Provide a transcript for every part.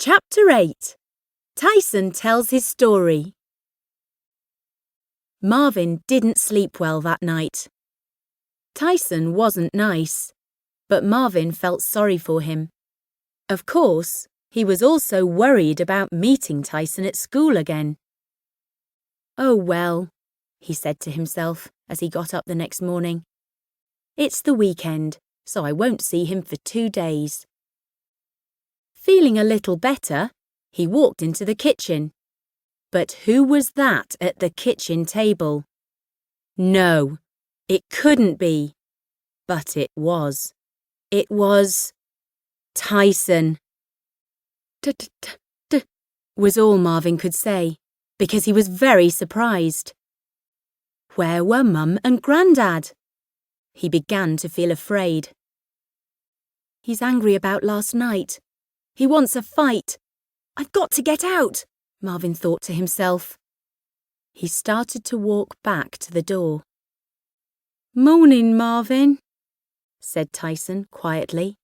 Chapter 8. Tyson tells his story. Marvin didn't sleep well that night. Tyson wasn't nice, but Marvin felt sorry for him. Of course, he was also worried about meeting Tyson at school again. Oh well, he said to himself as he got up the next morning. It's the weekend, so I won't see him for 2 days. Feeling a little better, he walked into the kitchen. But who was that at the kitchen table? No, it couldn't be. But it was. It was Tyson. Was all Marvin could say, because he was very surprised. Where were Mum and Granddad? He began to feel afraid. He's angry about last night. He wants a fight. I've got to get out, Marvin thought to himself. He started to walk back to the door. Morning, Marvin, said Tyson quietly.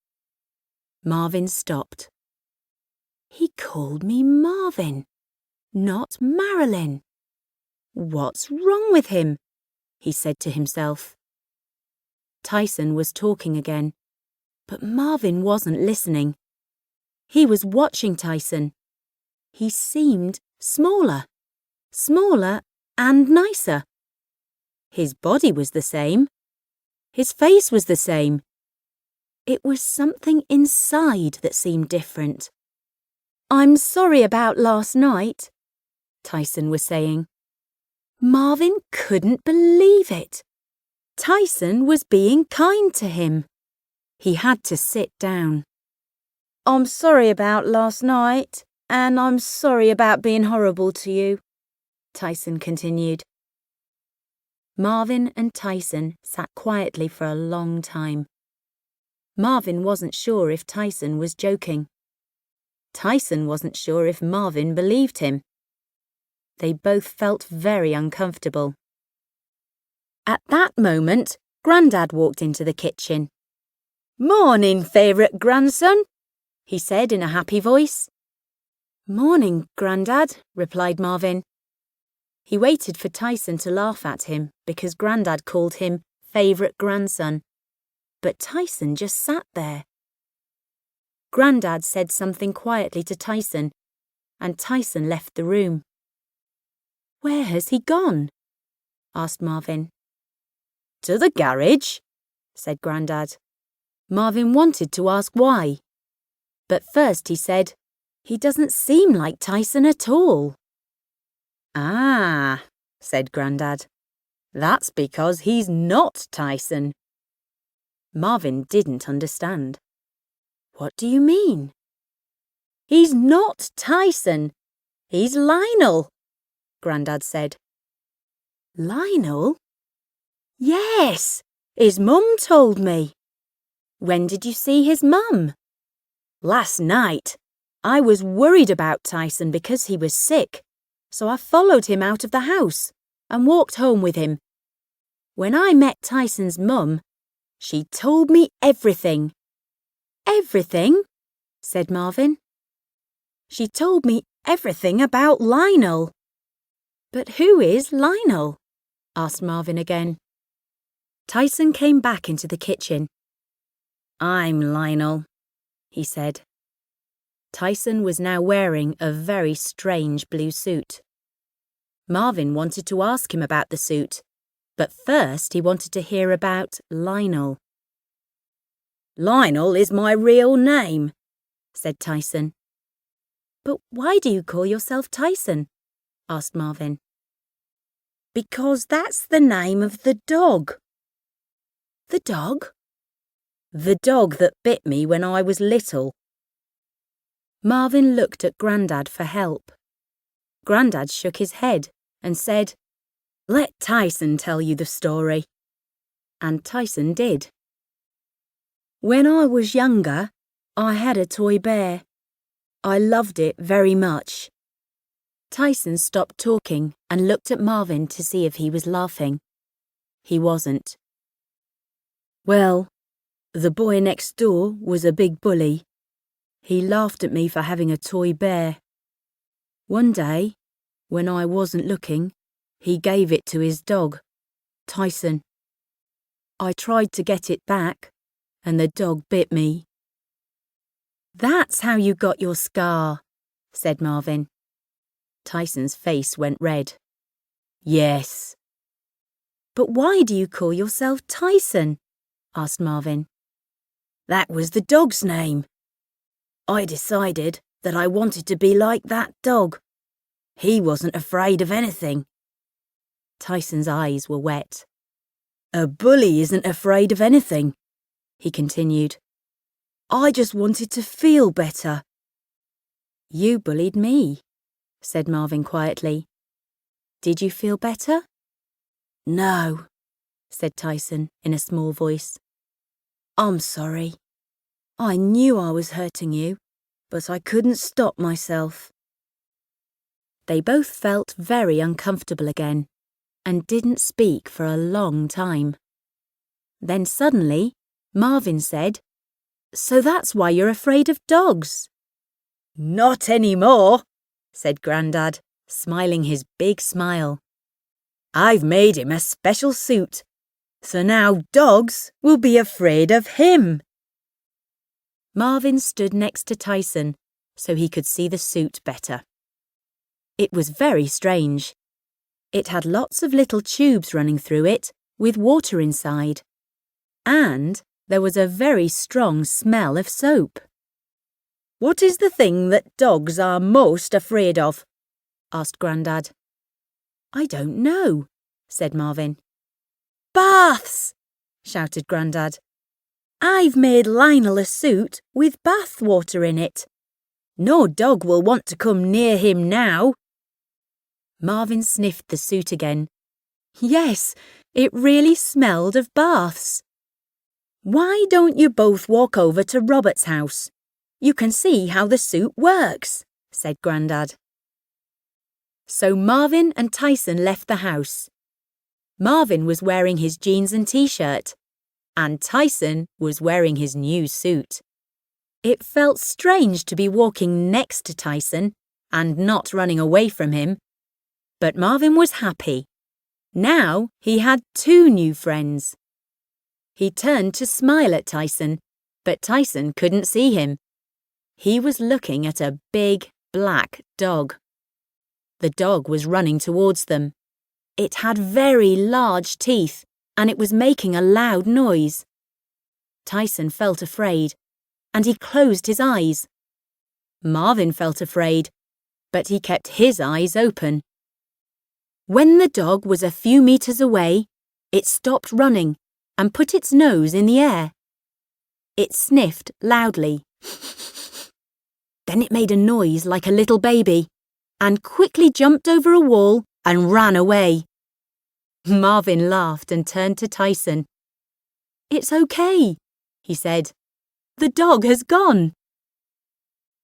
Marvin stopped. He called me Marvin, not Marilyn. What's wrong with him? He said to himself. Tyson was talking again, but Marvin wasn't listening. He was watching Tyson. He seemed smaller and nicer. His body was the same. His face was the same. It was something inside that seemed different. I'm sorry about last night, Tyson was saying. Marvin couldn't believe it. Tyson was being kind to him. He had to sit down. I'm sorry about last night, and I'm sorry about being horrible to you, Tyson continued. Marvin and Tyson sat quietly for a long time. Marvin wasn't sure if Tyson was joking. Tyson wasn't sure if Marvin believed him. They both felt very uncomfortable. At that moment, Granddad walked into the kitchen. Morning, favourite grandson, he said in a happy voice. Morning, Granddad, replied Marvin. He waited for Tyson to laugh at him because Granddad called him favourite grandson. But Tyson just sat there. Granddad said something quietly to Tyson, and Tyson left the room. Where has he gone? Asked Marvin. To the garage, said Granddad. Marvin wanted to ask why. But first he said, he doesn't seem like Tyson at all. Ah, said Granddad. That's because he's not Tyson. Marvin didn't understand. What do you mean? He's not Tyson. He's Lionel, Granddad said. Lionel? Yes, his mum told me. When did you see his mum? Last night. I was worried about Tyson because he was sick, so I followed him out of the house and walked home with him. When I met Tyson's mum, she told me everything. Everything? Said Marvin. She told me everything about Lionel. But who is Lionel? Asked Marvin again. Tyson came back into the kitchen. I'm Lionel, he said. Tyson was now wearing a very strange blue suit. Marvin wanted to ask him about the suit, but first he wanted to hear about Lionel. Lionel is my real name, said Tyson. But why do you call yourself Tyson? Asked Marvin. Because that's the name of the dog. The dog? The dog that bit me when I was little. Marvin looked at Granddad for help. Granddad shook his head and said, Let Tyson tell you the story. And Tyson did. When I was younger, I had a toy bear. I loved it very much. Tyson stopped talking and looked at Marvin to see if he was laughing. He wasn't. Well, the boy next door was a big bully. He laughed at me for having a toy bear. One day, when I wasn't looking, he gave it to his dog, Tyson. I tried to get it back, and the dog bit me. That's how you got your scar, said Marvin. Tyson's face went red. Yes. But why do you call yourself Tyson? Asked Marvin. That was the dog's name. I decided that I wanted to be like that dog. He wasn't afraid of anything. Tyson's eyes were wet. A bully isn't afraid of anything, he continued. I just wanted to feel better. You bullied me, said Marvin quietly. Did you feel better? No, said Tyson in a small voice. I'm sorry. I knew I was hurting you, but I couldn't stop myself. They both felt very uncomfortable again and didn't speak for a long time. Then suddenly, Marvin said, So that's why you're afraid of dogs? Not anymore, said Granddad, smiling his big smile. I've made him a special suit, so now dogs will be afraid of him. Marvin stood next to Tyson so he could see the suit better. It was very strange. It had lots of little tubes running through it with water inside. And there was a very strong smell of soap. What is the thing that dogs are most afraid of? Asked Grandad. I don't know, said Marvin. Baths! Shouted Grandad. I've made Lionel a suit with bath water in it. No dog will want to come near him now. Marvin sniffed the suit again. Yes, it really smelled of baths. Why don't you both walk over to Robert's house? You can see how the suit works, said Grandad. So Marvin and Tyson left the house. Marvin was wearing his jeans and t-shirt, and Tyson was wearing his new suit. It felt strange to be walking next to Tyson and not running away from him. But Marvin was happy. Now he had 2 new friends. He turned to smile at Tyson, but Tyson couldn't see him. He was looking at a big, black dog. The dog was running towards them. It had very large teeth, and it was making a loud noise. Tyson felt afraid, and he closed his eyes. Marvin felt afraid, but he kept his eyes open. When the dog was a few meters away, it stopped running and put its nose in the air. It sniffed loudly. Then it made a noise like a little baby and quickly jumped over a wall and ran away. Marvin laughed and turned to Tyson. It's okay, he said. The dog has gone.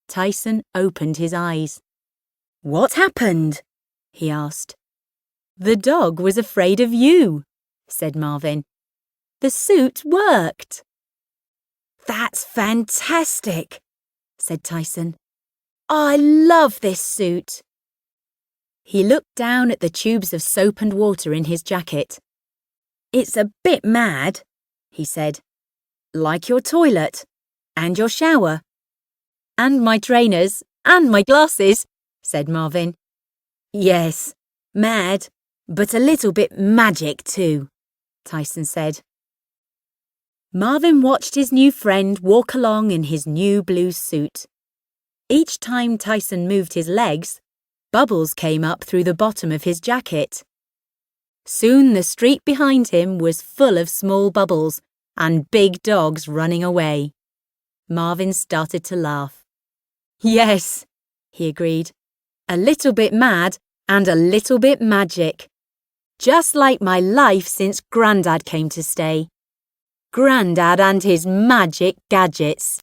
Tyson opened his eyes. What happened? He asked. The dog was afraid of you, said Marvin. The suit worked. That's fantastic, said Tyson. I love this suit. He looked down at the tubes of soap and water in his jacket. It's a bit mad, he said. Like your toilet, and your shower. And my trainers, and my glasses, said Marvin. Yes, mad, but a little bit magic too, Tyson said. Marvin watched his new friend walk along in his new blue suit. Each time Tyson moved his legs, bubbles came up through the bottom of his jacket. Soon the street behind him was full of small bubbles and big dogs running away. Marvin started to laugh. Yes, he agreed. A little bit mad and a little bit magic. Just like my life since Grandad came to stay. Grandad and his magic gadgets.